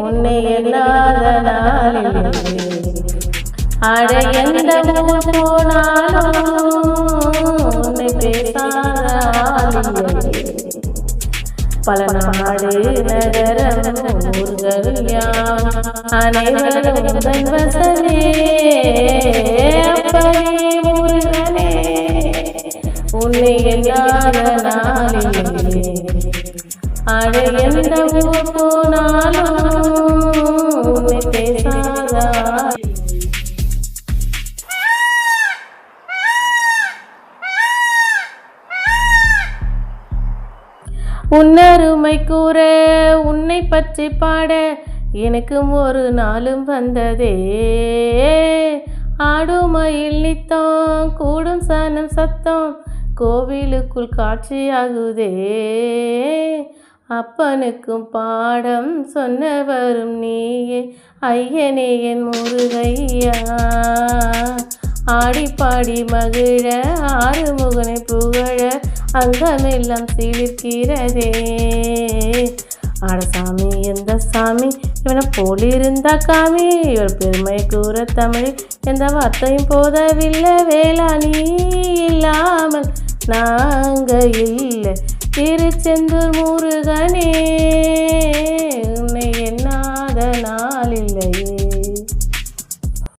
உன்னை எண்ணாத நாளில்லை. அட எந்த ஊர் போனாலும் உன்னை பேசாத ஆளில்லை. பல நாடு நகரம் ஊர்கள் யாம் அனைவரும் உந்தன் வசமே. அப்பனே முருகனே உன்னை எண்ணாத நாளில்லை. அட எந்த ஊர் போனாலும் உன்னை பேசாத உன்னருமை கூற உன்னை பற்றி பாட எனக்கும் ஒரு நாளும் வந்ததே. ஆடுமயில் நித்தம் கூடும் சனம் சத்தம் கோவிலுக்குள் காட்சியாகுதே. அப்பனுக்கும் பாடம் சொன்னவரும் நீயே ஐயனே என் முருகையா. ஆடி பாடி மகிழ ஆறுமுகனை புகழ அங்கமெல்லாம் சிலிர்க்கிறதே. ஆட சாமி எந்த சாமி இவனை போலிருந்தா காமி. இவர் பெருமை கூற தமிழில் எந்த வார்த்தையும் போதவில்லை. வேளா நீ இல்லாமல் நாங்க இல்லை. திருச்செந்தூர் முருகனே உன்னை எண்ணாத நான்